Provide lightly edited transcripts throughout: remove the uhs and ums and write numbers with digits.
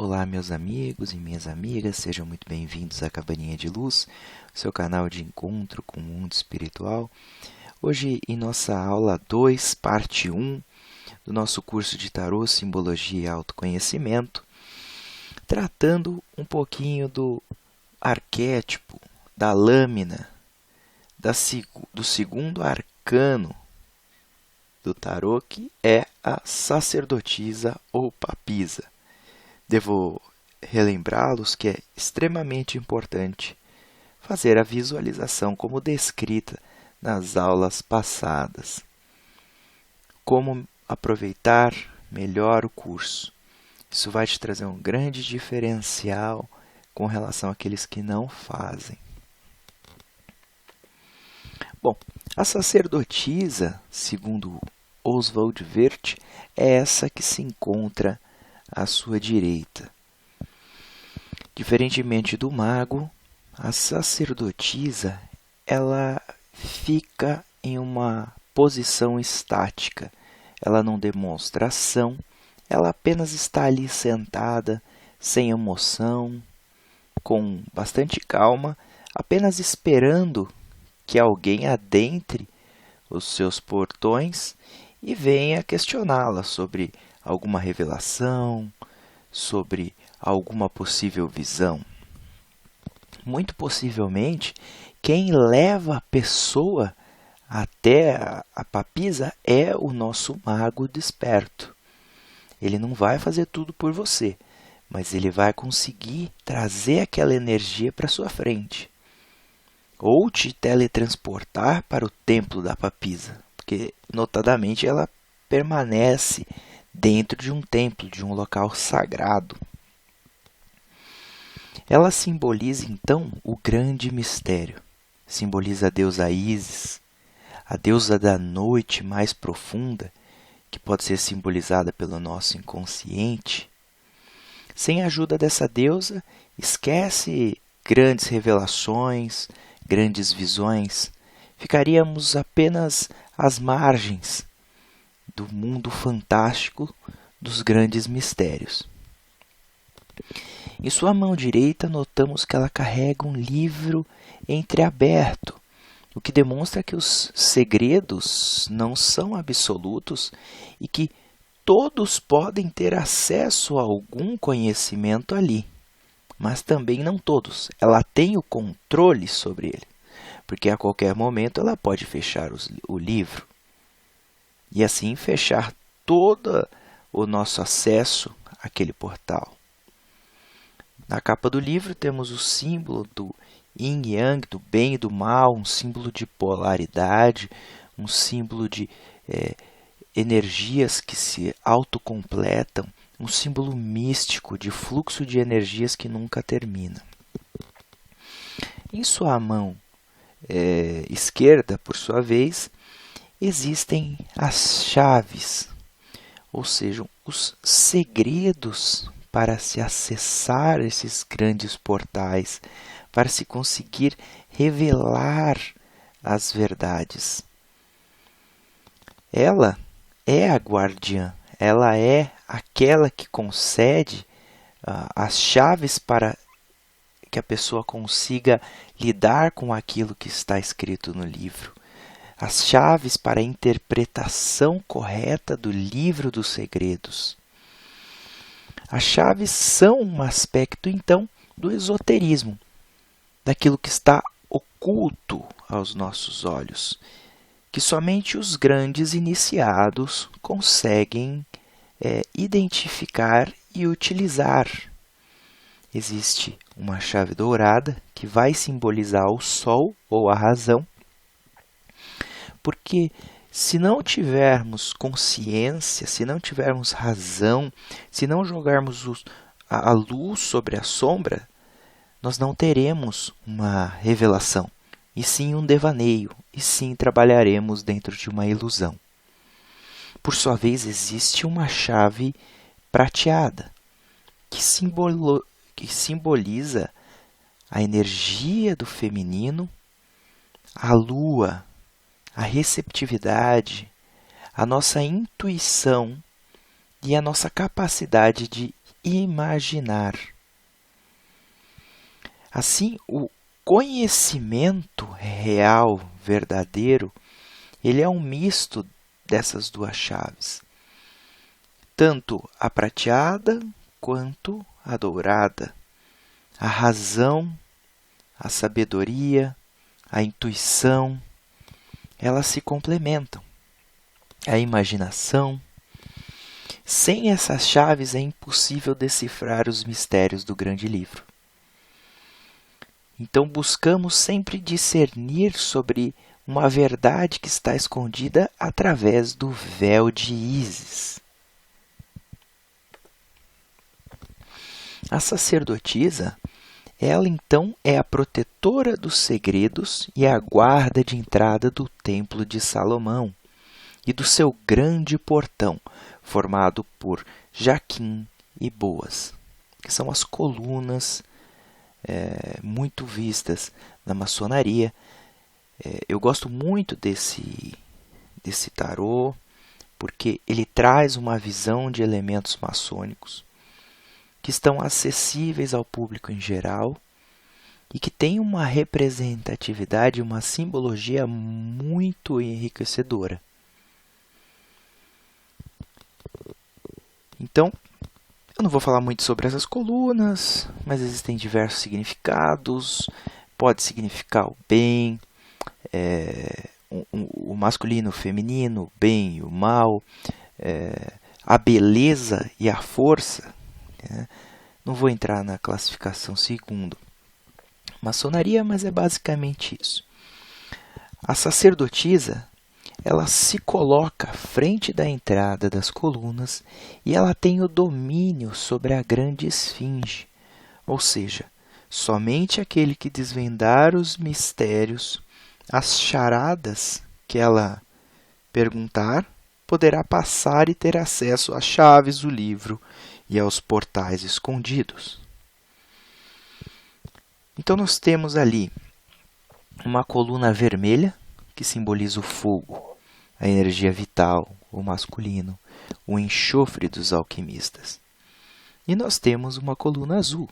Olá, meus amigos e minhas amigas, sejam muito bem-vindos à Cabaninha de Luz, seu canal de encontro com o mundo espiritual. Hoje, em nossa aula 2, parte 1, do nosso curso de Tarô, Simbologia e Autoconhecimento, tratando um pouquinho do arquétipo, da lâmina, do segundo arcano do tarô, que é a sacerdotisa ou papisa. Devo relembrá-los que é extremamente importante fazer a visualização como descrita nas aulas passadas. Como aproveitar melhor o curso. Isso vai te trazer um grande diferencial com relação àqueles que não fazem. Bom, a sacerdotisa, segundo Oswald Wirth, é essa que se encontra à sua direita. Diferentemente do mago, a sacerdotisa ela fica em uma posição estática. Ela não demonstra ação, ela apenas está ali sentada, sem emoção, com bastante calma, apenas esperando que alguém adentre os seus portões e venha questioná-la sobre alguma revelação, sobre alguma possível visão. Muito possivelmente, quem leva a pessoa até a papisa é o nosso mago desperto. Ele não vai fazer tudo por você, mas ele vai conseguir trazer aquela energia para sua frente. Ou te teletransportar para o templo da papisa, porque notadamente ela permanece dentro de um templo, de um local sagrado. Ela simboliza então o grande mistério. Simboliza a deusa Ísis, a deusa da noite mais profunda, que pode ser simbolizada pelo nosso inconsciente. Sem a ajuda dessa deusa, esquece grandes revelações, grandes visões. Ficaríamos apenas às margens do mundo fantástico dos grandes mistérios. Em sua mão direita, notamos que ela carrega um livro entreaberto, o que demonstra que os segredos não são absolutos e que todos podem ter acesso a algum conhecimento ali, mas também não todos. Ela tem o controle sobre ele, porque a qualquer momento ela pode fechar o livro e assim fechar todo o nosso acesso àquele portal. Na capa do livro temos o símbolo do Yin e Yang, do bem e do mal, um símbolo de polaridade, um símbolo de energias que se autocompletam, um símbolo místico de fluxo de energias que nunca termina. Em sua mão esquerda, por sua vez, existem as chaves, ou seja, os segredos para se acessar esses grandes portais, para se conseguir revelar as verdades. Ela é a guardiã, ela é aquela que concede as chaves para que a pessoa consiga lidar com aquilo que está escrito no livro. As chaves para a interpretação correta do livro dos segredos. As chaves são um aspecto, então, do esoterismo, daquilo que está oculto aos nossos olhos, que somente os grandes iniciados conseguem identificar e utilizar. Existe uma chave dourada que vai simbolizar o sol ou a razão, porque se não tivermos consciência, se não tivermos razão, se não jogarmos a luz sobre a sombra, nós não teremos uma revelação, e sim um devaneio, e sim trabalharemos dentro de uma ilusão. Por sua vez, existe uma chave prateada, que simboliza a energia do feminino, a lua, a receptividade, a nossa intuição e a nossa capacidade de imaginar. Assim, o conhecimento real, verdadeiro, ele é um misto dessas duas chaves. Tanto a prateada quanto a dourada. A razão, a sabedoria, a intuição, elas se complementam. A imaginação. Sem essas chaves é impossível decifrar os mistérios do grande livro. Então buscamos sempre discernir sobre uma verdade que está escondida através do véu de Ísis. A sacerdotisa, ela então é a protetora dos segredos e a guarda de entrada do Templo de Salomão e do seu grande portão, formado por Jaquim e Boas, que são as colunas muito vistas na maçonaria. Eu gosto muito desse tarô, porque ele traz uma visão de elementos maçônicos que estão acessíveis ao público em geral e que tem uma representatividade, uma simbologia muito enriquecedora. Então, eu não vou falar muito sobre essas colunas, mas existem diversos significados. Pode significar o bem, o masculino, o feminino, o bem e o mal, a beleza e a força. Não vou entrar na classificação segundo maçonaria, mas é basicamente isso. A sacerdotisa, ela se coloca à frente da entrada das colunas e ela tem o domínio sobre a grande esfinge, ou seja, somente aquele que desvendar os mistérios, as charadas que ela perguntar, poderá passar e ter acesso às chaves do livro e aos portais escondidos. Então nós temos ali uma coluna vermelha, que simboliza o fogo, a energia vital, o masculino, o enxofre dos alquimistas. E nós temos uma coluna azul,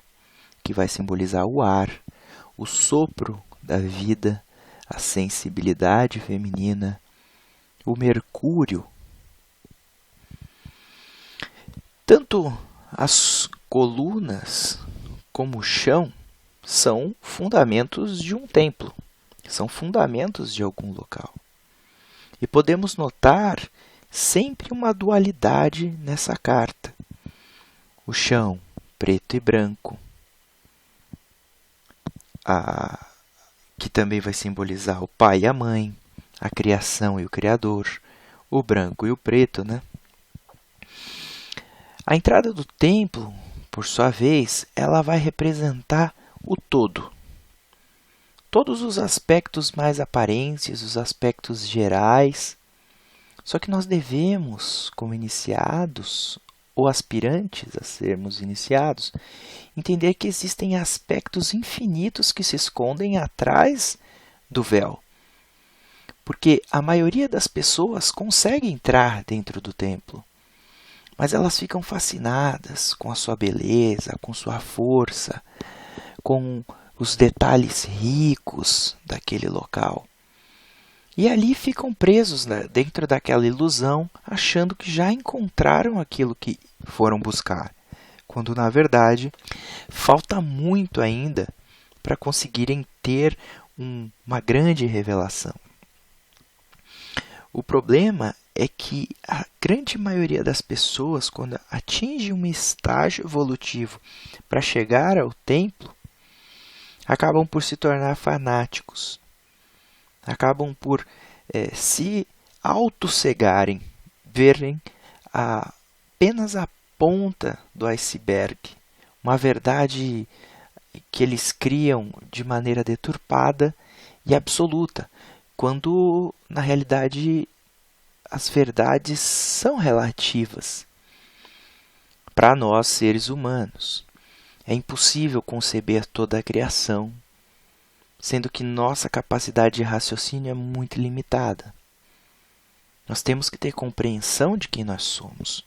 que vai simbolizar o ar, o sopro da vida, a sensibilidade feminina, o mercúrio. Tanto as colunas como o chão são fundamentos de um templo, são fundamentos de algum local. E podemos notar sempre uma dualidade nessa carta. O chão, preto e branco, que também vai simbolizar o pai e a mãe, a criação e o criador, o branco e o preto, né? A entrada do templo, por sua vez, ela vai representar o todo. Todos os aspectos mais aparentes, os aspectos gerais. Só que nós devemos, como iniciados ou aspirantes a sermos iniciados, entender que existem aspectos infinitos que se escondem atrás do véu. Porque a maioria das pessoas consegue entrar dentro do templo, mas elas ficam fascinadas com a sua beleza, com sua força, com os detalhes ricos daquele local. E ali ficam presos dentro daquela ilusão, achando que já encontraram aquilo que foram buscar, quando na verdade falta muito ainda para conseguirem ter uma grande revelação. O problema é que a grande maioria das pessoas, quando atinge um estágio evolutivo para chegar ao templo, acabam por se tornar fanáticos, acabam por se autocegarem, verem apenas a ponta do iceberg, uma verdade que eles criam de maneira deturpada e absoluta, quando na realidade as verdades são relativas para nós seres humanos. É impossível conceber toda a criação, sendo que nossa capacidade de raciocínio é muito limitada. Nós temos que ter compreensão de quem nós somos.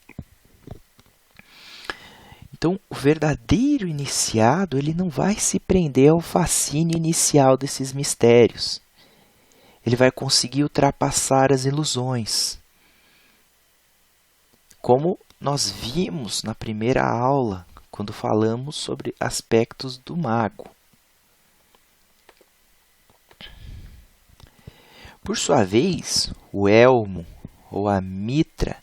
Então, o verdadeiro iniciado, ele não vai se prender ao fascínio inicial desses mistérios. Ele vai conseguir ultrapassar as ilusões. Como nós vimos na primeira aula, quando falamos sobre aspectos do mago. Por sua vez, o elmo ou a mitra,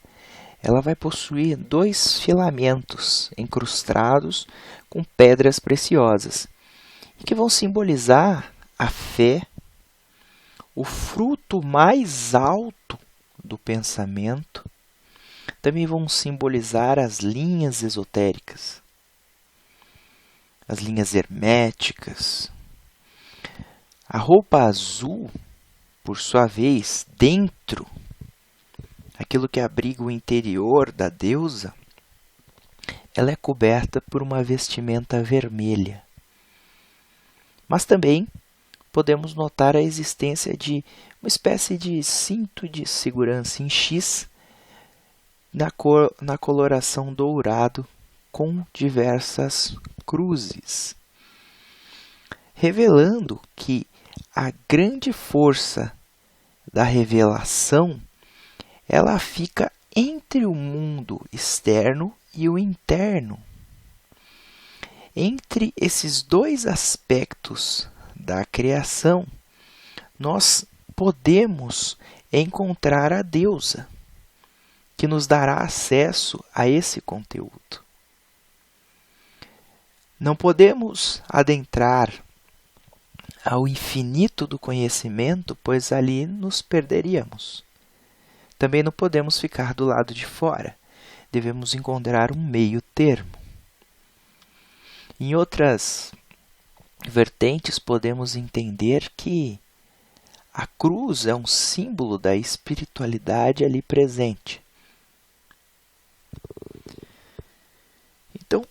ela vai possuir 2 filamentos incrustados com pedras preciosas, que vão simbolizar a fé, o fruto mais alto do pensamento. Também vão simbolizar as linhas esotéricas, as linhas herméticas. A roupa azul, por sua vez, dentro, aquilo que abriga o interior da deusa, ela é coberta por uma vestimenta vermelha. Mas também podemos notar a existência de uma espécie de cinto de segurança em X na coloração dourado com diversas cruzes, revelando que a grande força da revelação ela fica entre o mundo externo e o interno. Entre esses 2 aspectos da criação, nós podemos encontrar a deusa, que nos dará acesso a esse conteúdo. Não podemos adentrar ao infinito do conhecimento, pois ali nos perderíamos. Também não podemos ficar do lado de fora. Devemos encontrar um meio termo. Em outras vertentes, podemos entender que a cruz é um símbolo da espiritualidade ali presente. Então,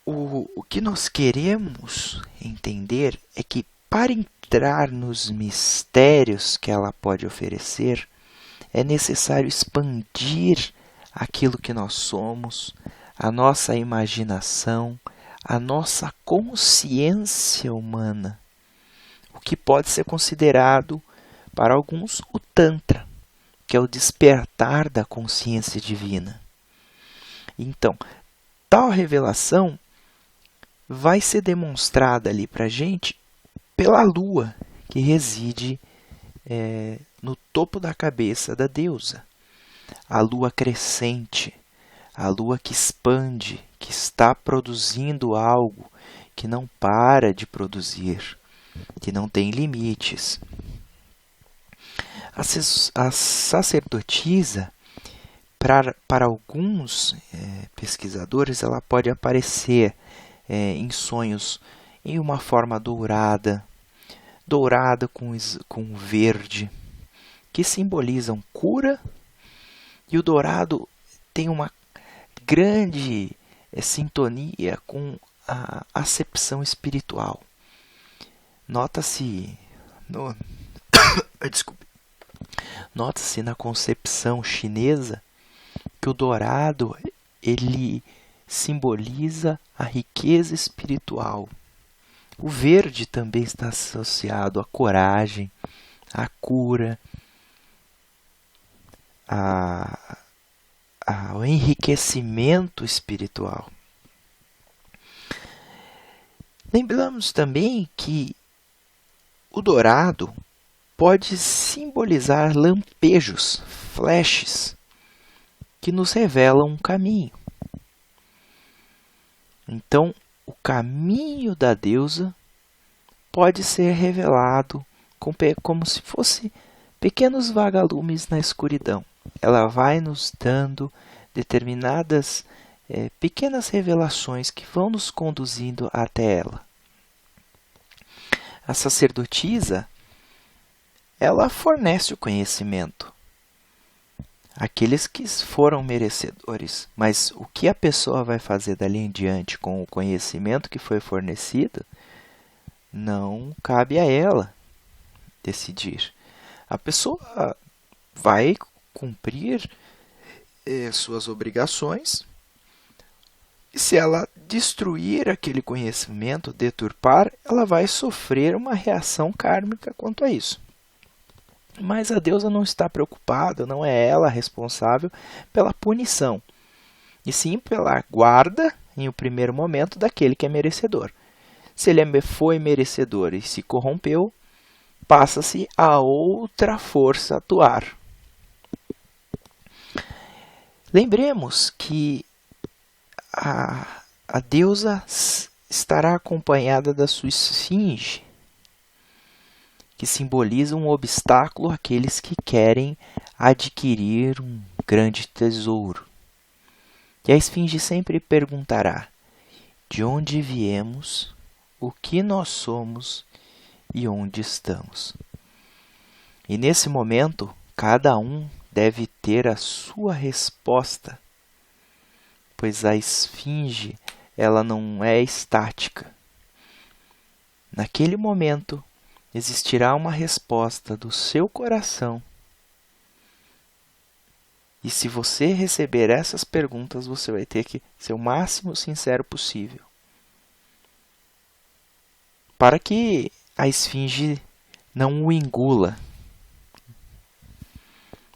o que nós queremos entender é que para entrar nos mistérios que ela pode oferecer, é necessário expandir aquilo que nós somos, a nossa imaginação, a nossa consciência humana, o que pode ser considerado, para alguns, o Tantra, que é o despertar da consciência divina. Então, tal revelação vai ser demonstrada ali para a gente pela lua, que reside no topo da cabeça da deusa. A lua crescente, a lua que expande, que está produzindo algo, que não para de produzir, que não tem limites. A sacerdotisa, para alguns pesquisadores, ela pode aparecer em sonhos em uma forma dourada com verde, que simbolizam cura, e o dourado tem uma grande sintonia com a acepção espiritual. Nota-se Nota-se na concepção chinesa que o dourado ele simboliza a riqueza espiritual. O verde também está associado à coragem, à cura, ao enriquecimento espiritual. Lembramos também que o dourado pode simbolizar lampejos, flashes, que nos revelam um caminho. Então, o caminho da deusa pode ser revelado como se fosse pequenos vagalumes na escuridão. Ela vai nos dando determinadas pequenas revelações que vão nos conduzindo até ela. A sacerdotisa, ela fornece o conhecimento. Aqueles que foram merecedores, mas o que a pessoa vai fazer dali em diante com o conhecimento que foi fornecido, não cabe a ela decidir. A pessoa vai cumprir suas obrigações E se ela destruir aquele conhecimento, deturpar, ela vai sofrer uma reação kármica quanto a isso. Mas a deusa não está preocupada, não é ela responsável pela punição, e sim pela guarda, em um primeiro momento, daquele que é merecedor. Se ele foi merecedor e se corrompeu, passa-se a outra força atuar. Lembremos que a deusa estará acompanhada da sua esfinge, que simboliza um obstáculo àqueles que querem adquirir um grande tesouro. E a esfinge sempre perguntará: de onde viemos, o que nós somos e onde estamos? E nesse momento, cada um deve ter a sua resposta, pois a esfinge ela não é estática. Naquele momento, existirá uma resposta do seu coração. E se você receber essas perguntas, você vai ter que ser o máximo sincero possível, para que a esfinge não o engula,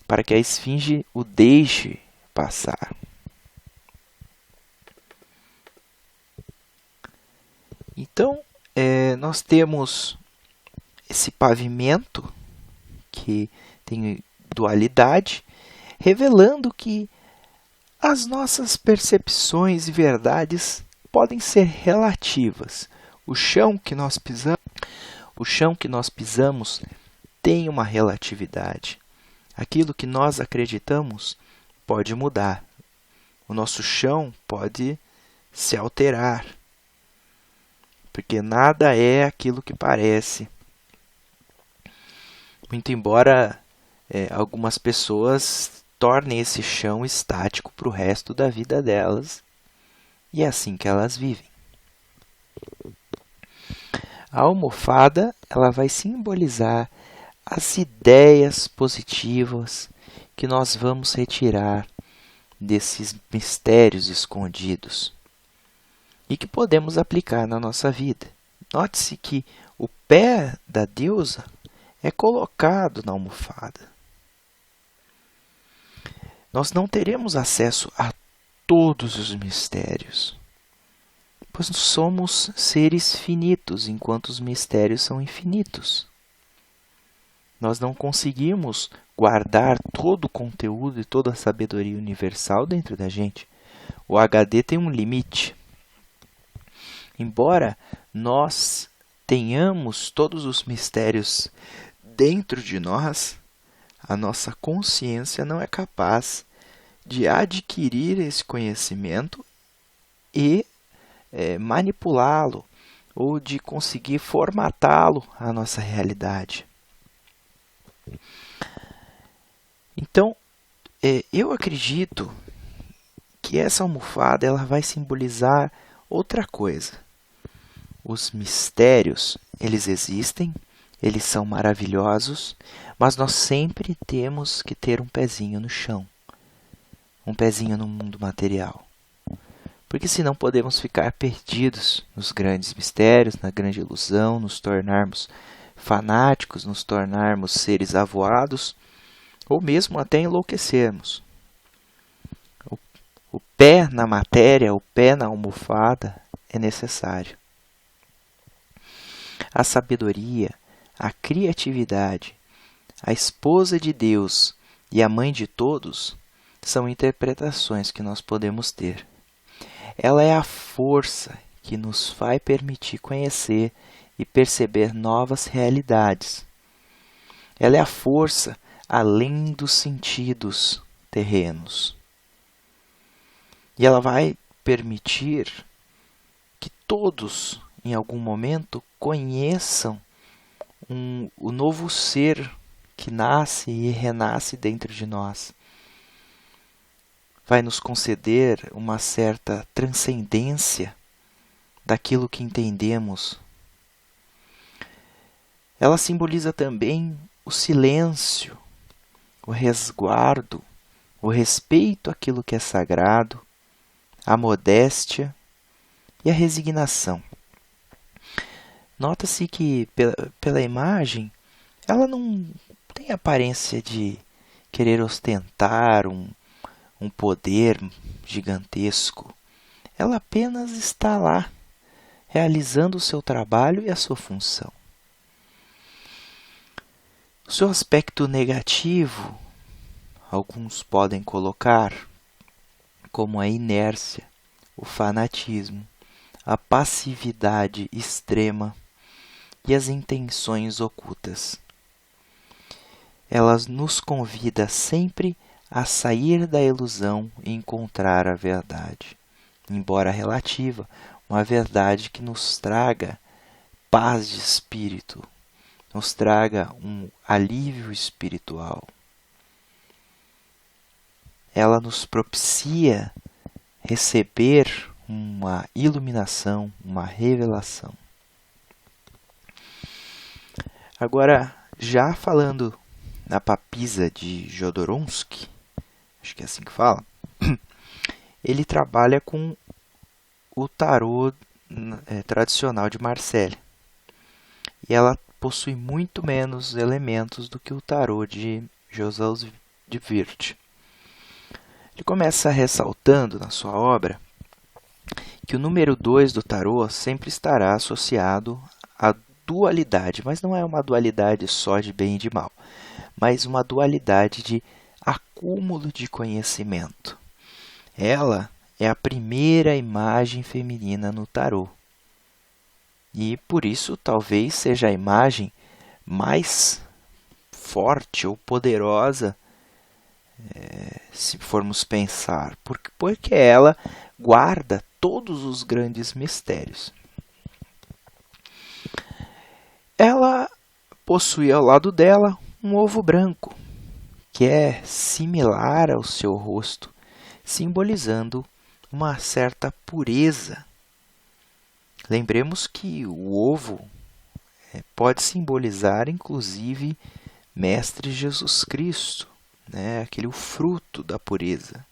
para que a esfinge o deixe passar. Então, nós temos esse pavimento que tem dualidade, revelando que as nossas percepções e verdades podem ser relativas. O chão que nós pisamos tem uma relatividade. Aquilo que nós acreditamos pode mudar. O nosso chão pode se alterar, porque nada é aquilo que parece. Muito embora algumas pessoas tornem esse chão estático para o resto da vida delas, e é assim que elas vivem. A almofada ela vai simbolizar as ideias positivas que nós vamos retirar desses mistérios escondidos e que podemos aplicar na nossa vida. Note-se que o pé da deusa é colocado na almofada. Nós não teremos acesso a todos os mistérios, pois somos seres finitos, enquanto os mistérios são infinitos. Nós não conseguimos guardar todo o conteúdo e toda a sabedoria universal dentro da gente. O HD tem um limite. Embora nós tenhamos todos os mistérios dentro de nós, a nossa consciência não é capaz de adquirir esse conhecimento e manipulá-lo ou de conseguir formatá-lo à nossa realidade. Então, eu acredito que essa almofada ela vai simbolizar outra coisa. Os mistérios, eles existem, eles são maravilhosos, mas nós sempre temos que ter um pezinho no chão, um pezinho no mundo material. Porque senão podemos ficar perdidos nos grandes mistérios, na grande ilusão, nos tornarmos fanáticos, nos tornarmos seres avoados, ou mesmo até enlouquecermos. O pé na matéria, o pé na almofada é necessário. A sabedoria, a criatividade, a esposa de Deus e a mãe de todos são interpretações que nós podemos ter. Ela é a força que nos vai permitir conhecer e perceber novas realidades. Ela é a força além dos sentidos terrenos. E ela vai permitir que todos, em algum momento, conheçam o novo ser que nasce e renasce dentro de nós. Vai nos conceder uma certa transcendência daquilo que entendemos. Ela simboliza também o silêncio, o resguardo, o respeito àquilo que é sagrado, a modéstia e a resignação. Nota-se que, pela imagem, ela não tem aparência de querer ostentar um poder gigantesco. Ela apenas está lá, realizando o seu trabalho e a sua função. O seu aspecto negativo, alguns podem colocar como a inércia, o fanatismo, a passividade extrema e as intenções ocultas. Ela nos convida sempre a sair da ilusão e encontrar a verdade, embora relativa, uma verdade que nos traga paz de espírito, nos traga um alívio espiritual. Ela nos propicia receber uma iluminação, uma revelação. Agora, já falando na papisa de Jodorowsky, acho que é assim que fala, ele trabalha com o tarô tradicional de Marselha. E ela possui muito menos elementos do que o tarô de Joseph de Wirth. Ele começa ressaltando na sua obra que o número 2 do tarô sempre estará associado à dualidade, mas não é uma dualidade só de bem e de mal, mas uma dualidade de acúmulo de conhecimento. Ela é a primeira imagem feminina no tarô. E por isso talvez seja a imagem mais forte ou poderosa, se formos pensar, porque ela guarda todos os grandes mistérios. Ela possui ao lado dela um ovo branco, que é similar ao seu rosto, simbolizando uma certa pureza. Lembremos que o ovo pode simbolizar, inclusive, Mestre Jesus Cristo, aquele fruto da pureza.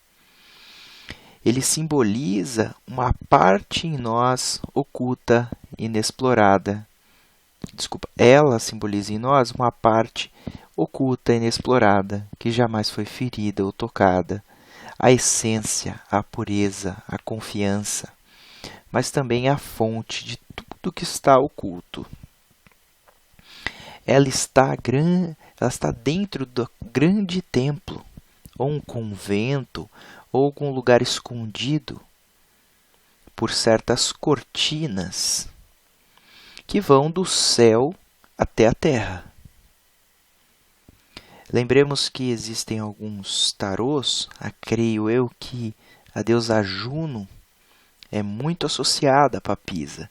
Ele simboliza uma parte em nós oculta, inexplorada. Ela simboliza em nós uma parte oculta, inexplorada, que jamais foi ferida ou tocada. A essência, a pureza, a confiança, mas também a fonte de tudo que está oculto. Ela está dentro do grande templo, ou um convento, ou algum lugar escondido por certas cortinas que vão do céu até a terra. Lembremos que existem alguns tarôs, creio eu que a deusa Juno é muito associada à papisa,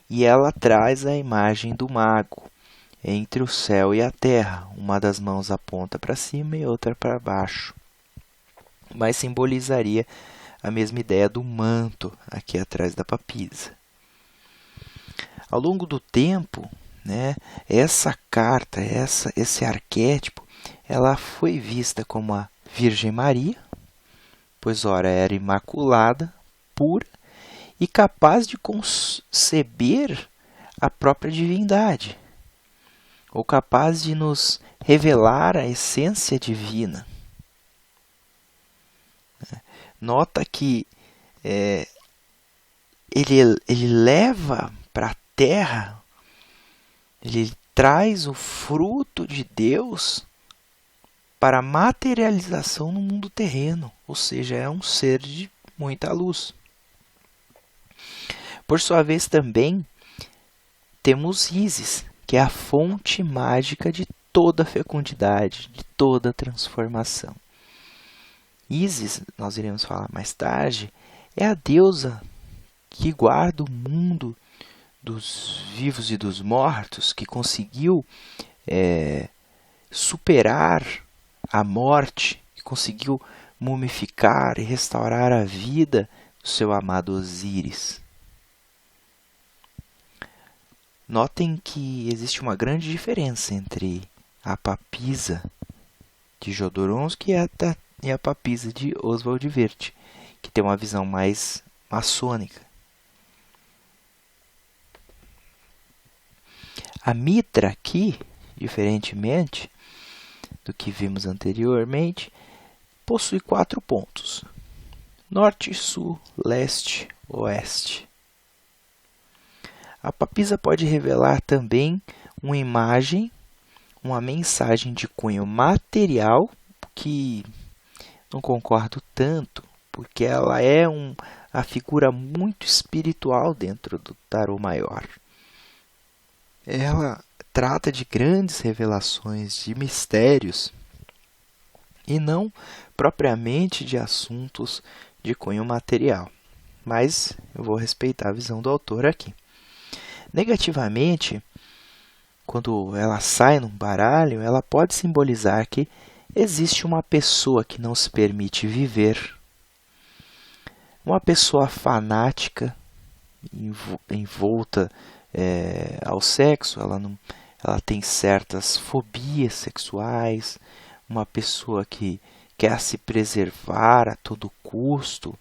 e ela traz a imagem do mago entre o céu e a terra. Uma das mãos aponta para cima e outra para baixo, mas simbolizaria a mesma ideia do manto aqui atrás da papisa. Ao longo do tempo, essa carta, esse arquétipo, ela foi vista como a Virgem Maria, pois ora era imaculada, pura e capaz de conceber a própria divindade, ou capaz de nos revelar a essência divina. Nota que ele leva para a terra, ele traz o fruto de Deus para a materialização no mundo terreno, ou seja, é um ser de muita luz. Por sua vez, também temos Ísis, que é a fonte mágica de toda fecundidade, de toda transformação. Ísis, nós iremos falar mais tarde, é a deusa que guarda o mundo dos vivos e dos mortos, que conseguiu superar a morte, que conseguiu mumificar e restaurar a vida do seu amado Osíris. Notem que existe uma grande diferença entre a papisa de Jodorowsky e a papisa de Oswald de Wirth, que tem uma visão mais maçônica. A mitra aqui, diferentemente do que vimos anteriormente, possui 4 pontos: norte, sul, leste, oeste. A papisa pode revelar também uma imagem, uma mensagem de cunho material, que não concordo tanto, porque ela é a figura muito espiritual dentro do tarô maior. Ela trata de grandes revelações, de mistérios, e não propriamente de assuntos de cunho material. Mas eu vou respeitar a visão do autor aqui. Negativamente, quando ela sai num baralho, ela pode simbolizar que existe uma pessoa que não se permite viver, uma pessoa fanática, envolta ao sexo, ela tem certas fobias sexuais, uma pessoa que quer se preservar a todo custo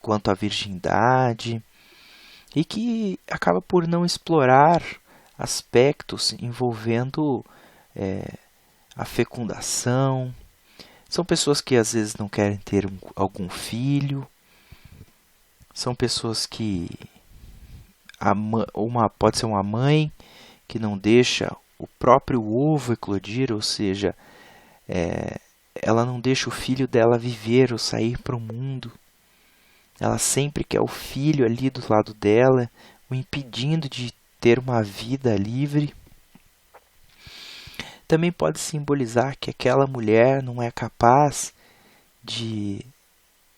quanto à virgindade, e que acaba por não explorar aspectos envolvendo a fecundação. São pessoas que às vezes não querem ter algum filho, são pessoas que pode ser uma mãe que não deixa o próprio ovo eclodir, ou seja, ela não deixa o filho dela viver ou sair para o mundo. Ela sempre quer o filho ali do lado dela, o impedindo de ter uma vida livre. Também pode simbolizar que aquela mulher não é capaz de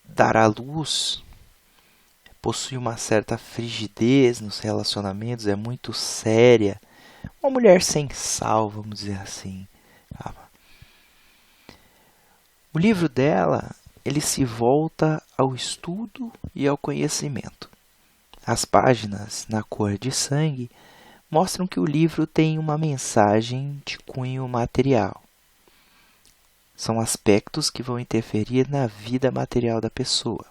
dar à luz, possui uma certa frigidez nos relacionamentos, é muito séria, uma mulher sem sal, vamos dizer assim. O livro dela, ele se volta ao estudo e ao conhecimento. As páginas na cor de sangue mostram que o livro tem uma mensagem de cunho material. São aspectos que vão interferir na vida material da pessoa.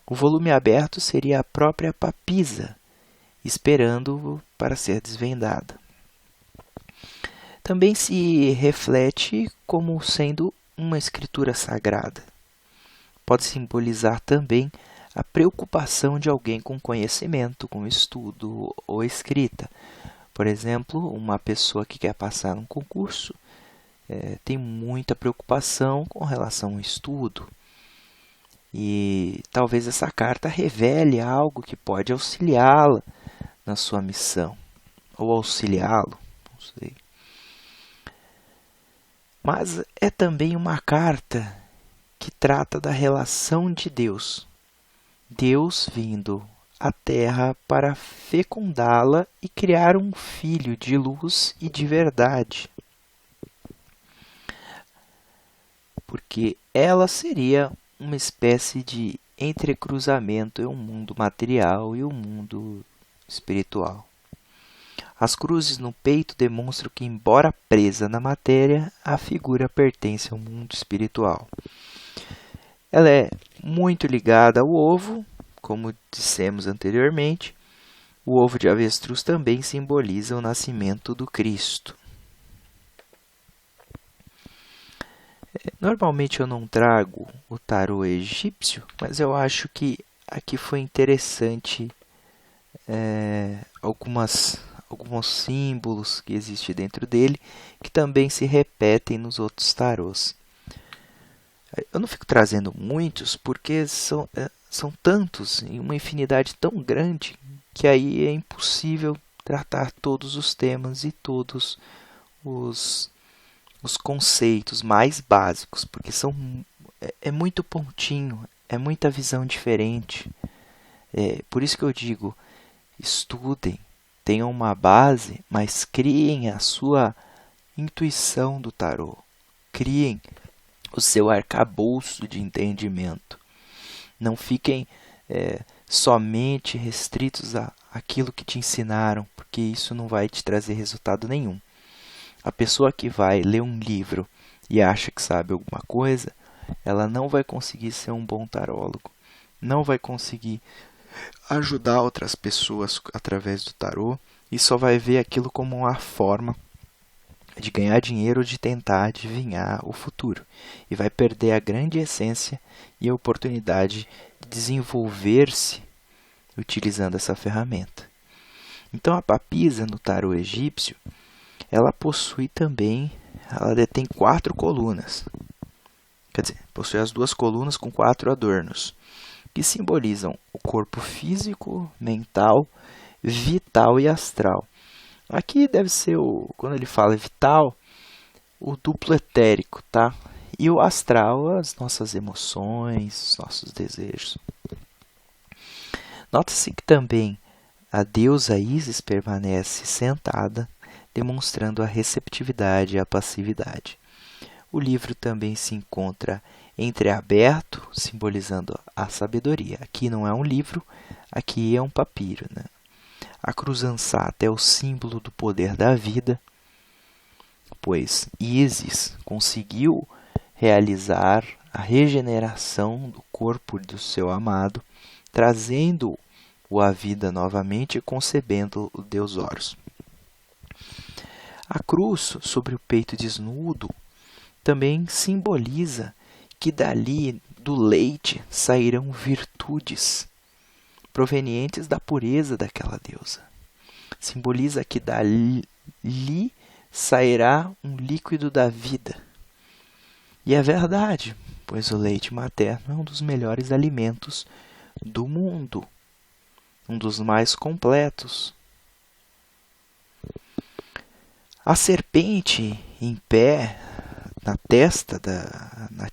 O volume aberto seria a própria papisa, esperando para ser desvendada. Também se reflete como sendo uma escritura sagrada. Pode simbolizar também a preocupação de alguém com conhecimento, com estudo ou escrita. Por exemplo, uma pessoa que quer passar num concurso tem muita preocupação com relação ao estudo. E talvez essa carta revele algo que pode auxiliá-la na sua missão, ou auxiliá-lo, não sei. Mas é também uma carta que trata da relação de Deus. Deus vindo à Terra para fecundá-la e criar um filho de luz e de verdade. Porque ela seria uma espécie de entrecruzamento entre o mundo material e o mundo espiritual. As cruzes no peito demonstram que, embora presa na matéria, a figura pertence ao mundo espiritual. Ela é muito ligada ao ovo, como dissemos anteriormente. O ovo de avestruz também simboliza o nascimento do Cristo. Normalmente eu não trago o tarô egípcio, mas eu acho que aqui foi interessante alguns símbolos que existem dentro dele, que também se repetem nos outros tarôs. Eu não fico trazendo muitos, porque são tantos, em uma infinidade tão grande, que aí é impossível tratar todos os temas e todos os conceitos mais básicos, porque é muito pontinho, é muita visão diferente. Por isso que eu digo, estudem, tenham uma base, mas criem a sua intuição do tarô, criem o seu arcabouço de entendimento. Não fiquem somente restritos àquilo que te ensinaram, porque isso não vai te trazer resultado nenhum. A pessoa que vai ler um livro e acha que sabe alguma coisa, ela não vai conseguir ser um bom tarólogo, não vai conseguir ajudar outras pessoas através do tarô e só vai ver aquilo como uma forma de ganhar dinheiro, de tentar adivinhar o futuro. E vai perder a grande essência e a oportunidade de desenvolver-se utilizando essa ferramenta. Então a papisa no tarô egípcio, ela possui também, ela detém 4 colunas. Quer dizer, possui as 2 colunas com 4 adornos, que simbolizam o corpo físico, mental, vital e astral. Aqui deve ser, quando ele fala vital, o duplo etérico, tá? E o astral, as nossas emoções, os nossos desejos. Nota-se que também a deusa Ísis permanece sentada, demonstrando a receptividade e a passividade. O livro também se encontra entreaberto, simbolizando a sabedoria. Aqui não é um livro, aqui é um papiro, né? A cruz ansata é o símbolo do poder da vida, pois Ísis conseguiu realizar a regeneração do corpo do seu amado, trazendo-o à vida novamente e concebendo o deus Horus. A cruz sobre o peito desnudo também simboliza que dali, do leite, sairão virtudes provenientes da pureza daquela deusa. Simboliza que dali sairá um líquido da vida. E é verdade, pois o leite materno é um dos melhores alimentos do mundo, um dos mais completos. A serpente em pé na testa,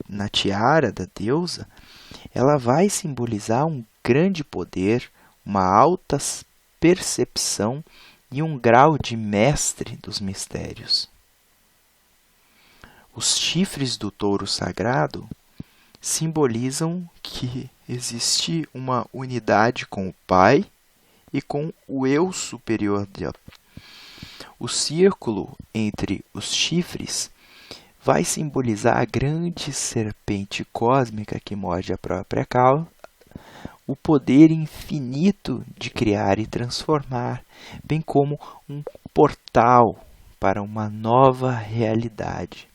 na tiara da deusa, ela vai simbolizar um grande poder, uma alta percepção e um grau de mestre dos mistérios. Os chifres do touro sagrado simbolizam que existe uma unidade com o Pai e com o eu superior dela. O círculo entre os chifres vai simbolizar a grande serpente cósmica que morde a própria cauda, o poder infinito de criar e transformar, bem como um portal para uma nova realidade.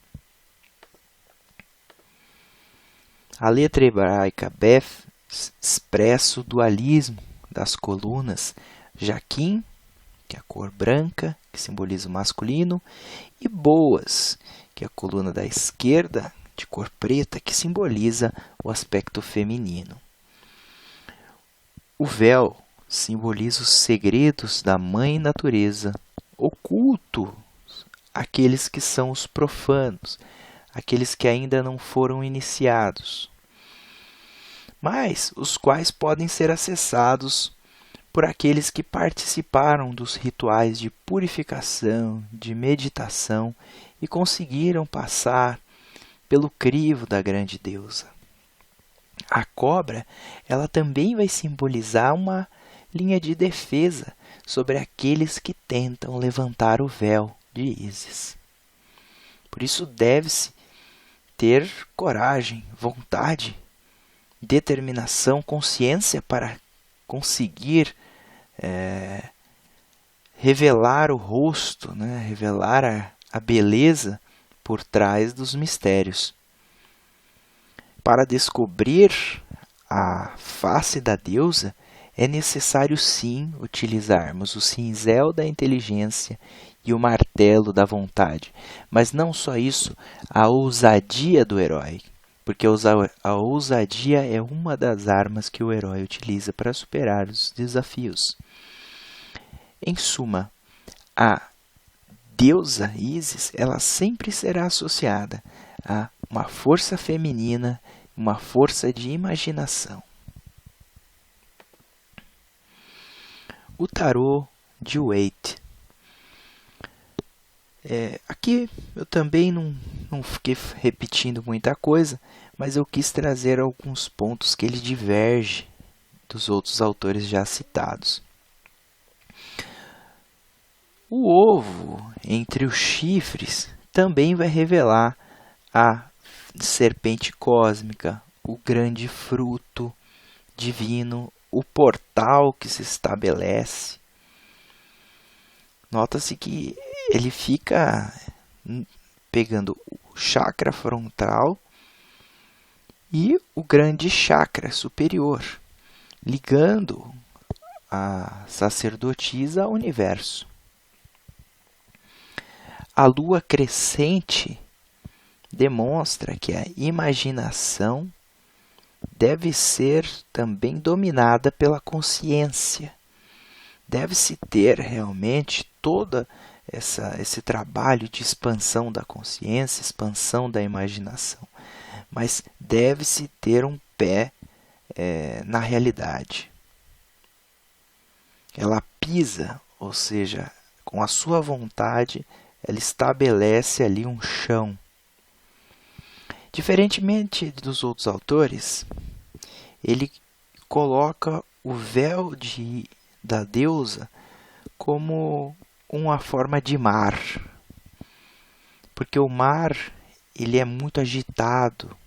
A letra hebraica Beth expressa o dualismo das colunas Jaquim, que é a cor branca, que simboliza o masculino, e Boas, que é a coluna da esquerda, de cor preta, que simboliza o aspecto feminino. O véu simboliza os segredos da Mãe Natureza, ocultos àqueles que são os profanos, aqueles que ainda não foram iniciados, mas os quais podem ser acessados por aqueles que participaram dos rituais de purificação, de meditação e conseguiram passar pelo crivo da grande deusa. A cobra, ela também vai simbolizar uma linha de defesa sobre aqueles que tentam levantar o véu de Ísis. Por isso deve-se ter coragem, vontade, determinação, consciência para conseguir revelar o rosto, né? Revelar a beleza por trás dos mistérios. Para descobrir a face da deusa, é necessário sim utilizarmos o cinzel da inteligência e o martelo da vontade. Mas não só isso, a ousadia do herói. Porque a ousadia é uma das armas que o herói utiliza para superar os desafios. Em suma, a deusa Ísis, ela sempre será associada a uma força feminina, uma força de imaginação. O tarô de Waite. Aqui eu também não fiquei repetindo muita coisa, mas eu quis trazer alguns pontos que ele diverge dos outros autores já citados. O ovo entre os chifres também vai revelar a serpente cósmica, o grande fruto divino, o portal que se estabelece. Nota-se que ele fica pegando o chakra frontal e o grande chakra superior, ligando a sacerdotisa ao universo. A lua crescente demonstra que a imaginação deve ser também dominada pela consciência. Deve-se ter realmente todo esse trabalho de expansão da consciência, expansão da imaginação. Mas deve-se ter um pé na realidade. Ela pisa, ou seja, com a sua vontade, ela estabelece ali um chão. Diferentemente dos outros autores, ele coloca o véu da deusa como uma forma de mar, porque o mar ele é muito agitado,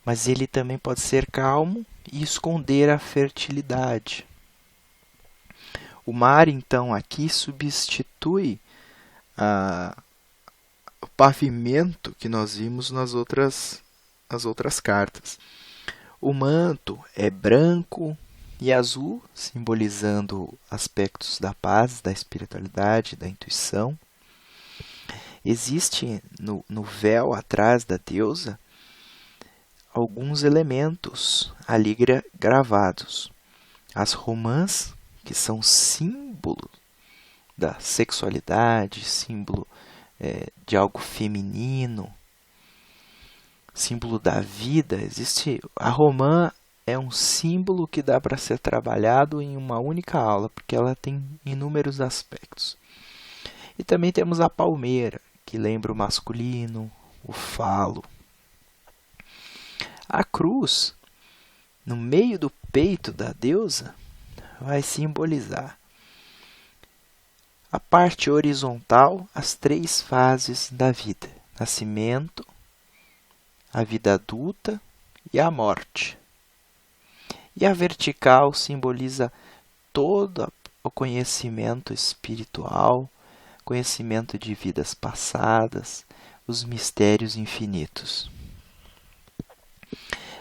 mas ele também pode ser calmo e esconder a fertilidade. O mar, então, aqui substitui o pavimento que nós vimos nas outras cartas. O manto é branco e azul, simbolizando aspectos da paz, da espiritualidade, da intuição. Existe no véu atrás da deusa alguns elementos ali gravados. As romãs, que são símbolo da sexualidade, símbolo de algo feminino, símbolo da vida. A romã é um símbolo que dá para ser trabalhado em uma única aula, porque ela tem inúmeros aspectos. E também temos a palmeira, que lembra o masculino, o falo. A cruz, no meio do peito da deusa, vai simbolizar a parte horizontal, as 3 fases da vida: nascimento, a vida adulta e a morte. E a vertical simboliza todo o conhecimento espiritual, conhecimento de vidas passadas, os mistérios infinitos.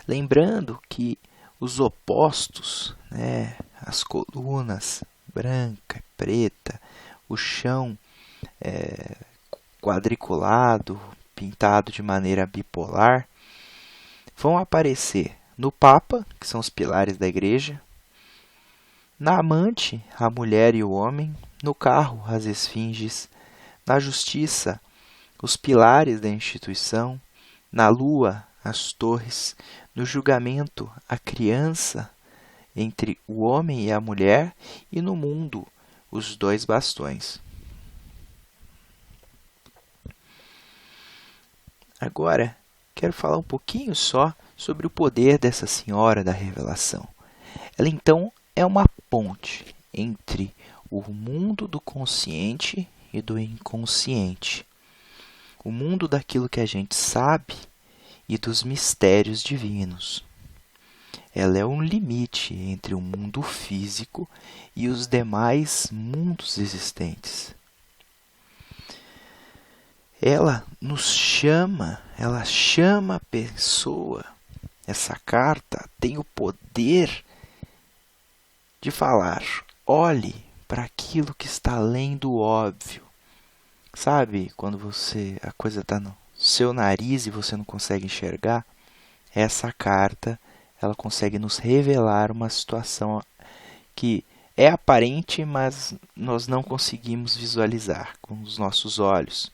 Lembrando que os opostos, as colunas branca e preta, o chão quadriculado, pintado de maneira bipolar, vão aparecer no Papa, que são os pilares da igreja, na amante, a mulher e o homem, no carro, as esfinges, na justiça, os pilares da instituição, na lua, as torres, no julgamento, a criança entre o homem e a mulher, e no mundo, os 2 bastões. Agora, quero falar um pouquinho só sobre o poder dessa Senhora da Revelação. Ela, então, é uma ponte entre o mundo do consciente e do inconsciente, o mundo daquilo que a gente sabe e dos mistérios divinos. Ela é um limite entre o mundo físico e os demais mundos existentes. Ela nos chama, ela chama a pessoa. Essa carta tem o poder de falar: olhe para aquilo que está além do óbvio. Sabe quando a coisa está no seu nariz e você não consegue enxergar? Essa carta, ela consegue nos revelar uma situação que é aparente, mas nós não conseguimos visualizar com os nossos olhos.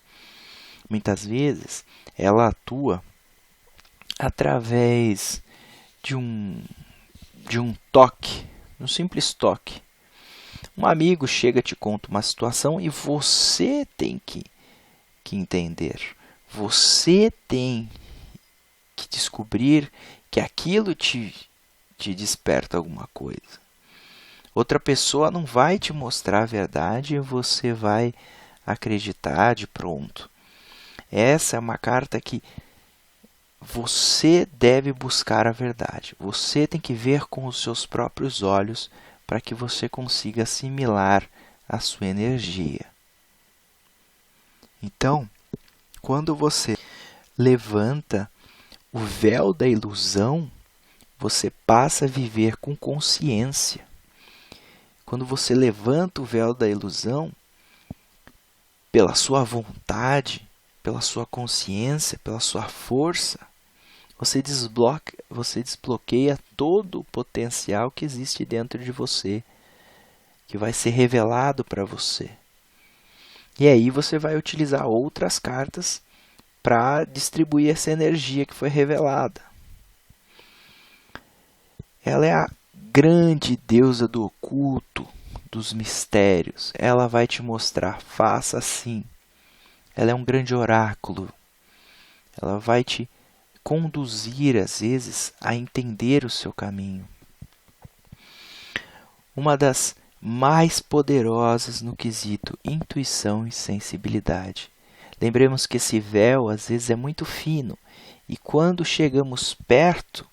Muitas vezes, ela atua através de um toque, um simples toque. Um amigo chega, te conta uma situação e você tem que entender. Você tem que descobrir que aquilo te desperta alguma coisa. Outra pessoa não vai te mostrar a verdade e você vai acreditar de pronto. Essa é uma carta que você deve buscar a verdade. Você tem que ver com os seus próprios olhos para que você consiga assimilar a sua energia. Então, quando você levanta o véu da ilusão, você passa a viver com consciência. Quando você levanta o véu da ilusão, pela sua vontade, pela sua consciência, pela sua força, você desbloqueia todo o potencial que existe dentro de você, que vai ser revelado para você. E aí você vai utilizar outras cartas para distribuir essa energia que foi revelada. Ela é a grande deusa do oculto, dos mistérios. Ela vai te mostrar, faça assim. Ela é um grande oráculo. Ela vai te conduzir, às vezes, a entender o seu caminho. Uma das mais poderosas no quesito intuição e sensibilidade. Lembremos que esse véu, às vezes, é muito fino. E quando chegamos perto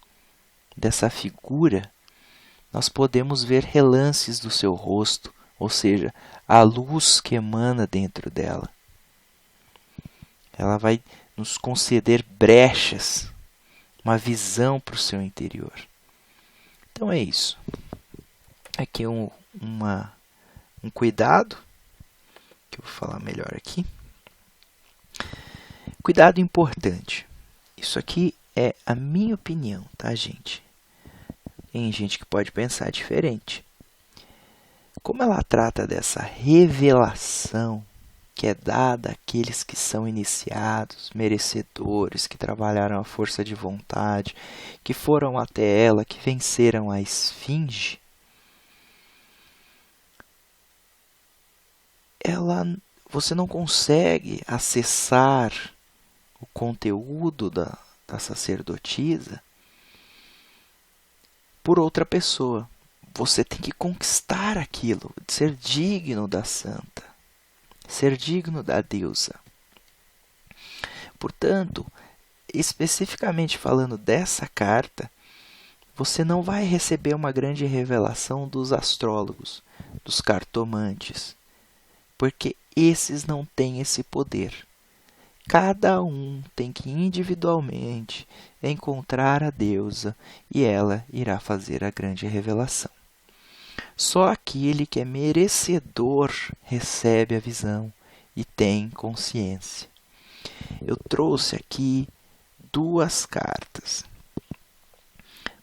dessa figura, nós podemos ver relances do seu rosto, ou seja, a luz que emana dentro dela. Ela vai nos conceder brechas, uma visão para o seu interior. Então é isso. Aqui é um cuidado, que eu vou falar melhor aqui. Cuidado importante. Isso aqui é a minha opinião, tá, gente? Tem gente que pode pensar diferente. Como ela trata dessa revelação que é dada àqueles que são iniciados, merecedores, que trabalharam a força de vontade, que foram até ela, que venceram a esfinge, você não consegue acessar o conteúdo da sacerdotisa por outra pessoa. Você tem que conquistar aquilo, ser digno da santa, ser digno da deusa. Portanto, especificamente falando dessa carta, você não vai receber uma grande revelação dos astrólogos, dos cartomantes, porque esses não têm esse poder. Cada um tem que individualmente encontrar a deusa e ela irá fazer a grande revelação. Só aquele que é merecedor recebe a visão e tem consciência. Eu trouxe aqui duas cartas.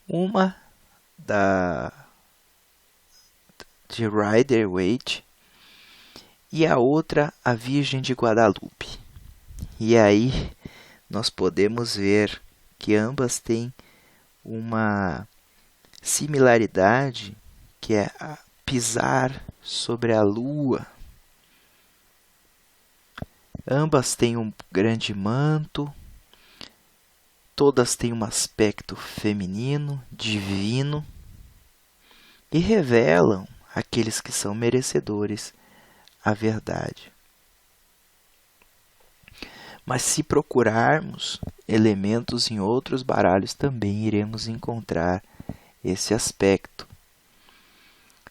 Uma de Rider-Waite e a outra a Virgem de Guadalupe. E aí nós podemos ver que ambas têm uma similaridade, que é pisar sobre a lua. Ambas têm um grande manto, todas têm um aspecto feminino, divino, e revelam àqueles que são merecedores a verdade. Mas se procurarmos elementos em outros baralhos, também iremos encontrar esse aspecto.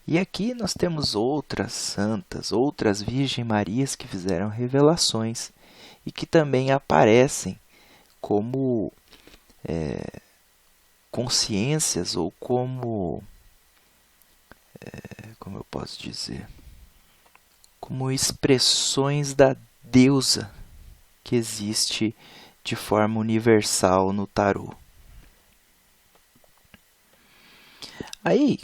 E aqui nós temos outras santas, outras Virgem Marias que fizeram revelações e que também aparecem como consciências ou como eu posso dizer, como expressões da deusa que existe de forma universal no tarô. Aí,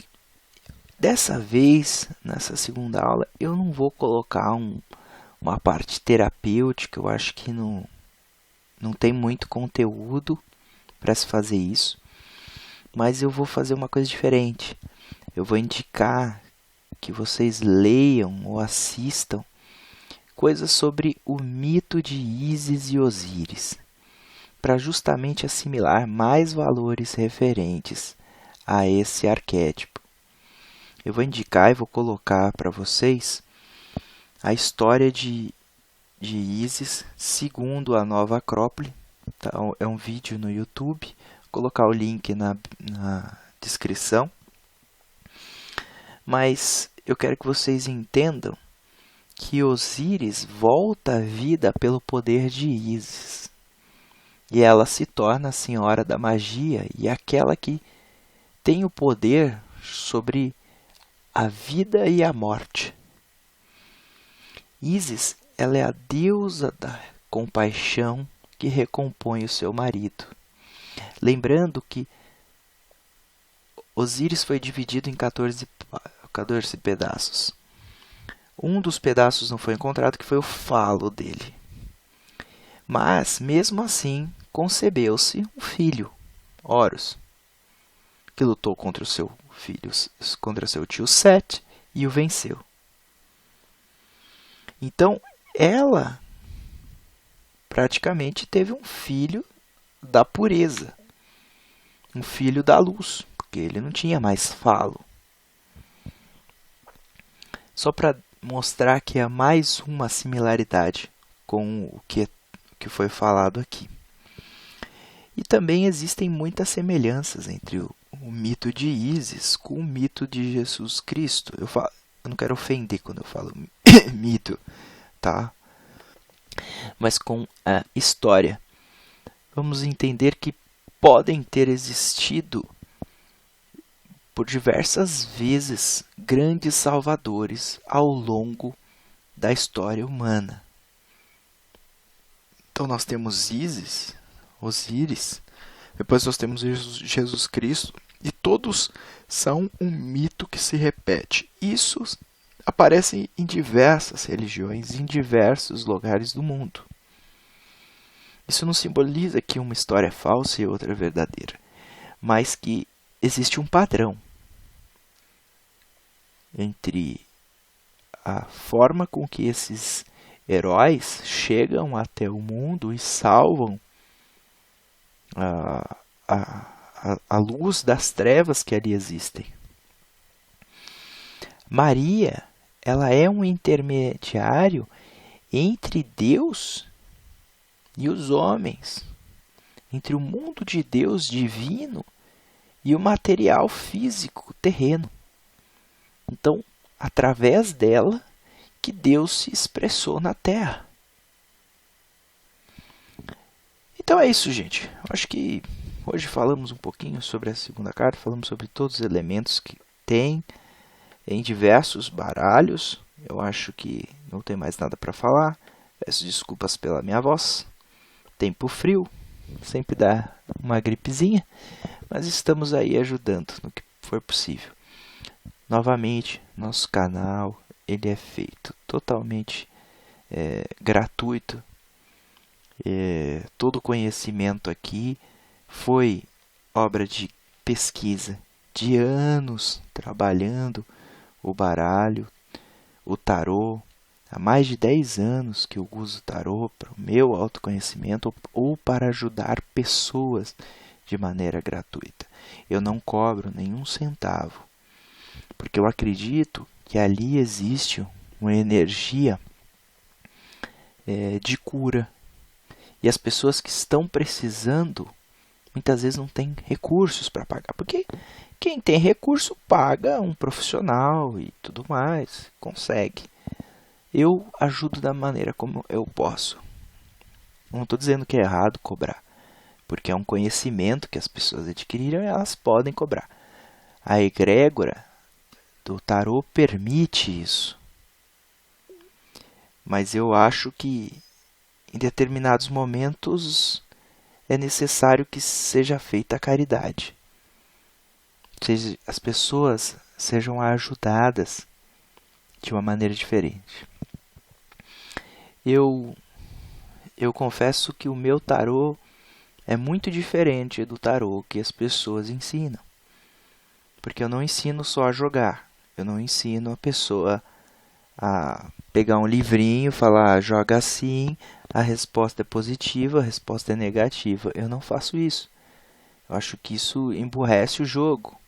dessa vez, nessa segunda aula, eu não vou colocar uma parte terapêutica, eu acho que não tem muito conteúdo para se fazer isso, mas eu vou fazer uma coisa diferente. Eu vou indicar que vocês leiam ou assistam coisas sobre o mito de Ísis e Osíris, para justamente assimilar mais valores referentes a esse arquétipo. Eu vou indicar e vou colocar para vocês a história de Ísis segundo a Nova Acrópole, Tá? É um vídeo no YouTube. Vou colocar o link na descrição. Mas eu quero que vocês entendam que Osíris volta à vida pelo poder de Ísis. E ela se torna a senhora da magia e aquela que tem o poder sobre a vida e a morte. Ísis, ela é a deusa da compaixão que recompõe o seu marido. Lembrando que Osíris foi dividido em 14 pedaços. Um dos pedaços não foi encontrado, que foi o falo dele. Mas, mesmo assim, concebeu-se um filho, Horus, que lutou contra contra seu tio Sete e o venceu. Então, ela praticamente teve um filho da pureza, um filho da luz, porque ele não tinha mais falo. Só para mostrar que há mais uma similaridade com o que foi falado aqui. E também existem muitas semelhanças entre o mito de Ísis com o mito de Jesus Cristo. Eu não quero ofender quando eu falo mito, tá? Mas com a história. Vamos entender que podem ter existido por diversas vezes grandes salvadores ao longo da história humana. Então nós temos Ísis, Osíris, depois nós temos Jesus Cristo, e todos são um mito que se repete. Isso aparece em diversas religiões, em diversos lugares do mundo. Isso não simboliza que uma história é falsa e outra é verdadeira, mas que existe um padrão entre a forma com que esses heróis chegam até o mundo e salvam a luz das trevas que ali existem. Maria, ela é um intermediário entre Deus e os homens, entre o mundo de Deus divino e o material físico terreno. Então, através dela que Deus se expressou na Terra. Então é isso, gente. Eu acho que hoje falamos um pouquinho sobre a segunda carta, falamos sobre todos os elementos que tem em diversos baralhos. Eu acho que não tem mais nada para falar. Peço desculpas pela minha voz. Tempo frio, sempre dá uma gripezinha, mas estamos aí ajudando no que for possível. Novamente, nosso canal ele é feito totalmente gratuito. Todo o conhecimento aqui foi obra de pesquisa, de anos trabalhando o baralho, o tarô. Há mais de 10 anos que eu uso o tarô para o meu autoconhecimento ou para ajudar pessoas de maneira gratuita. Eu não cobro nenhum centavo, porque eu acredito que ali existe uma energia de cura. E as pessoas que estão precisando, muitas vezes não têm recursos para pagar. Porque quem tem recurso paga um profissional e tudo mais, consegue. Eu ajudo da maneira como eu posso. Não estou dizendo que é errado cobrar, porque é um conhecimento que as pessoas adquiriram e elas podem cobrar. A egrégora do tarô permite isso. Mas eu acho que em determinados momentos é necessário que seja feita a caridade. As pessoas sejam ajudadas de uma maneira diferente. Eu confesso que o meu tarô é muito diferente do tarô que as pessoas ensinam. Porque eu não ensino só a jogar. Eu não ensino a pessoa a pegar um livrinho, falar joga assim, a resposta é positiva, a resposta é negativa. Eu não faço isso. Eu acho que isso emburrece o jogo.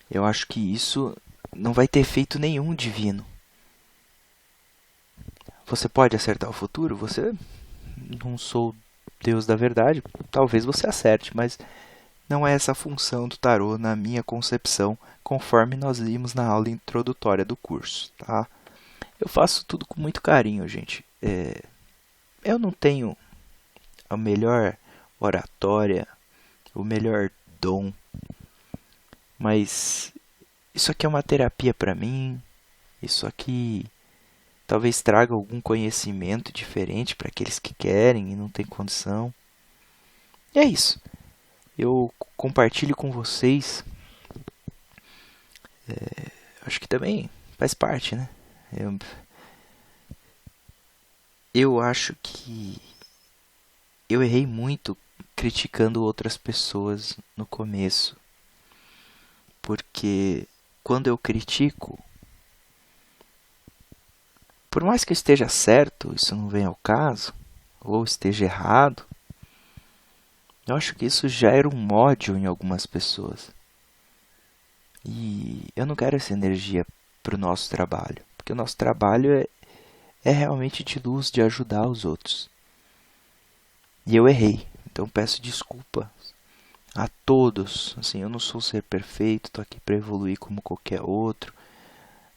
Eu acho que isso não vai ter efeito nenhum divino. Você pode acertar o futuro? Você não sou Deus da verdade, talvez você acerte, mas não é essa a função do tarô na minha concepção, conforme nós vimos na aula introdutória do curso, tá? Eu faço tudo com muito carinho, gente. Eu não tenho a melhor oratória, o melhor dom, mas isso aqui é uma terapia para mim. Isso aqui talvez traga algum conhecimento diferente para aqueles que querem e não têm condição. E é isso. Eu compartilho com vocês. Acho que também faz parte, né? Eu acho que eu errei muito criticando outras pessoas no começo. Porque quando eu critico, por mais que eu esteja certo, isso não vem ao caso, ou esteja errado, eu acho que isso gera um ódio em algumas pessoas. E eu não quero essa energia para o nosso trabalho, porque o nosso trabalho é realmente de luz, de ajudar os outros. E eu errei, então peço desculpa a todos. Assim, eu não sou um ser perfeito, estou aqui para evoluir como qualquer outro,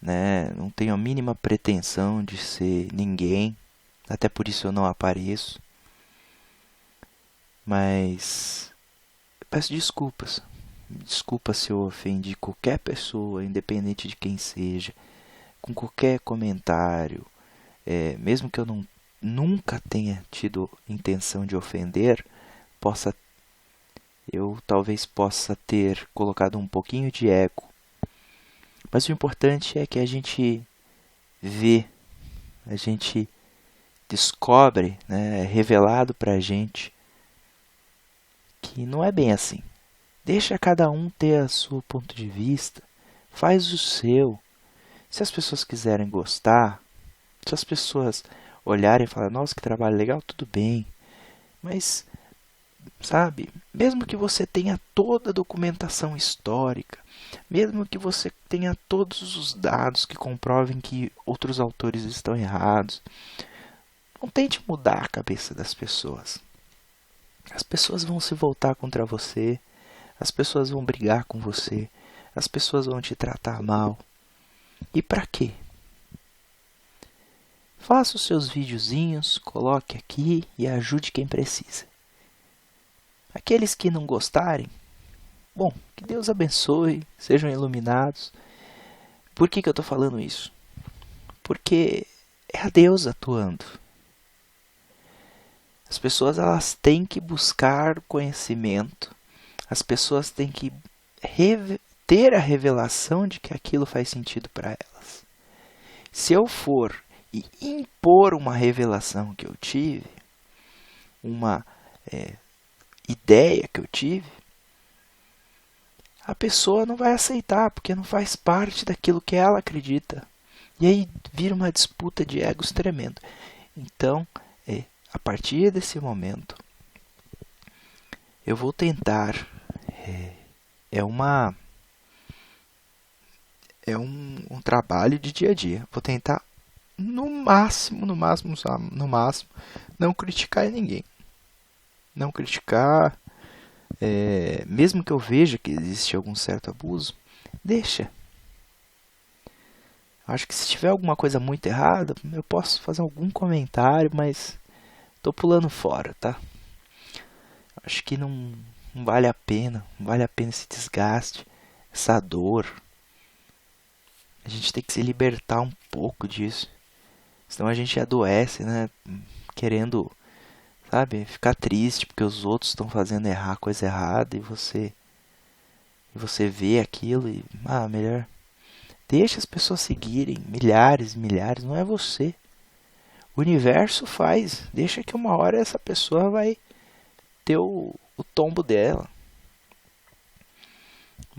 né? Não tenho a mínima pretensão de ser ninguém, até por isso eu não apareço. Mas peço desculpas. Desculpa se eu ofendi qualquer pessoa, independente de quem seja, com qualquer comentário, mesmo que eu nunca tenha tido intenção de ofender, eu talvez possa ter colocado um pouquinho de ego. Mas o importante é que a gente vê, a gente descobre, né, é revelado pra gente que não é bem assim. Deixa cada um ter a seu ponto de vista, faz o seu. Se as pessoas quiserem gostar, se as pessoas olharem e falarem, nossa, que trabalho legal, tudo bem. Mas, sabe, mesmo que você tenha toda a documentação histórica, mesmo que você tenha todos os dados que comprovem que outros autores estão errados, não tente mudar a cabeça das pessoas. As pessoas vão se voltar contra você, as pessoas vão brigar com você, as pessoas vão te tratar mal. E para quê? Faça os seus videozinhos, coloque aqui e ajude quem precisa. Aqueles que não gostarem, bom, que Deus abençoe, sejam iluminados. Por que eu estou falando isso? Porque é a Deus atuando. As pessoas elas têm que buscar conhecimento, as pessoas têm que ter a revelação de que aquilo faz sentido para elas. Se eu for e impor uma revelação que eu tive, uma ideia que eu tive, a pessoa não vai aceitar, porque não faz parte daquilo que ela acredita. E aí vira uma disputa de egos tremendo. Então, a partir desse momento, eu vou tentar. É um trabalho de dia a dia. Vou tentar, no máximo, não criticar ninguém. Não criticar, mesmo que eu veja que existe algum certo abuso, deixa. Acho que se tiver alguma coisa muito errada, eu posso fazer algum comentário, mas tô pulando fora, tá? Acho que não vale a pena, não vale a pena esse desgaste, essa dor. A gente tem que se libertar um pouco disso. Senão a gente adoece, né? Querendo, sabe, ficar triste porque os outros estão fazendo coisa errada e você vê aquilo e, melhor. Deixa as pessoas seguirem, milhares, não é você. O universo faz, deixa que uma hora essa pessoa vai ter o tombo dela.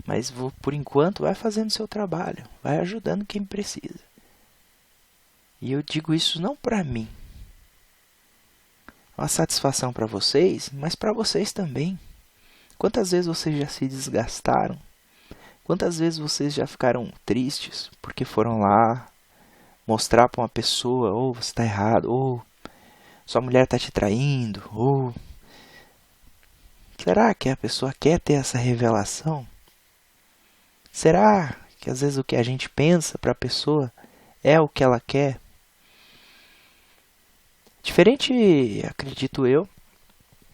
Mas por enquanto vai fazendo seu trabalho, vai ajudando quem precisa. E eu digo isso não para mim. É uma satisfação para vocês, mas para vocês também. Quantas vezes vocês já se desgastaram? Quantas vezes vocês já ficaram tristes porque foram lá mostrar para uma pessoa, ou você está errado, ou sua mulher está te traindo, ou Será que a pessoa quer ter essa revelação? Será que às vezes o que a gente pensa para a pessoa é o que ela quer? Diferente, acredito eu,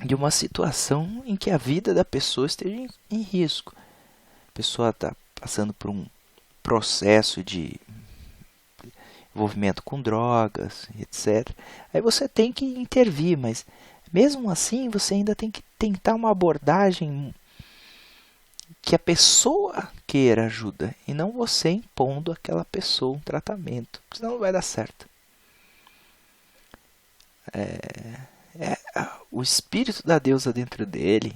de uma situação em que a vida da pessoa esteja em risco. A pessoa está passando por um processo de envolvimento com drogas, etc. Aí você tem que intervir, mas mesmo assim você ainda tem que tentar uma abordagem que a pessoa queira ajuda e não você impondo àquela pessoa um tratamento, senão não vai dar certo. O espírito da deusa dentro dele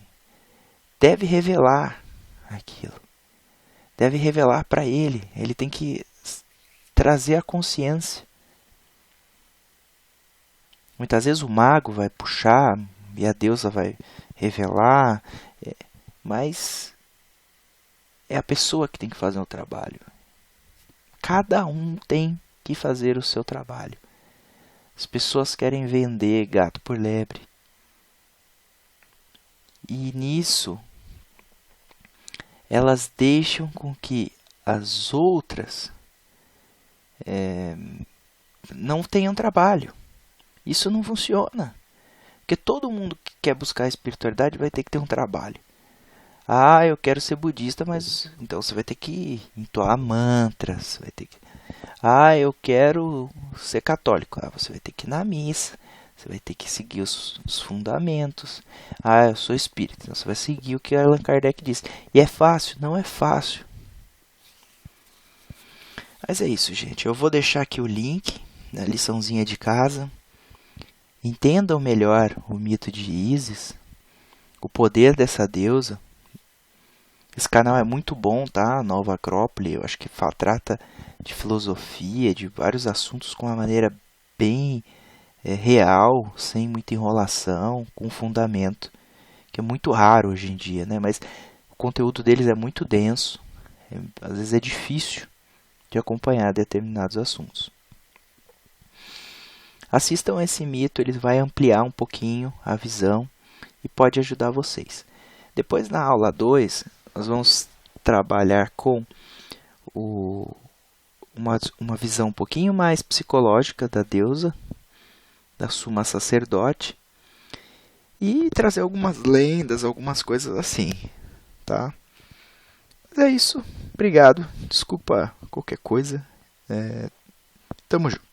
deve revelar aquilo, deve revelar para ele. Ele tem que trazer a consciência. Muitas vezes o mago vai puxar e a deusa vai revelar, mas é a pessoa que tem que fazer o trabalho. Cada um tem que fazer o seu trabalho. As pessoas querem vender gato por lebre. E nisso, elas deixam com que as outras não tenham trabalho. Isso não funciona. Porque todo mundo que quer buscar a espiritualidade vai ter que ter um trabalho. Ah, eu quero ser budista, mas então você vai ter que entoar mantras, vai ter que... Ah, eu quero ser católico. Ah, você vai ter que ir na missa, você vai ter que seguir os fundamentos. Ah, eu sou espírita, então você vai seguir o que Allan Kardec disse. E é fácil? Não é fácil. Mas é isso, gente. Eu vou deixar aqui o link na liçãozinha de casa. Entendam melhor o mito de Ísis, o poder dessa deusa. Esse canal é muito bom, tá? Nova Acrópole, eu acho que trata de filosofia, de vários assuntos com uma maneira bem real, sem muita enrolação, com fundamento, que é muito raro hoje em dia, né? Mas o conteúdo deles é muito denso, às vezes é difícil de acompanhar determinados assuntos. Assistam esse mito, ele vai ampliar um pouquinho a visão e pode ajudar vocês. Depois, na aula 2, nós vamos trabalhar com uma visão um pouquinho mais psicológica da deusa, da Suma Sacerdote, e trazer algumas lendas, algumas coisas assim, tá? Mas é isso. Obrigado. Desculpa qualquer coisa. Tamo junto.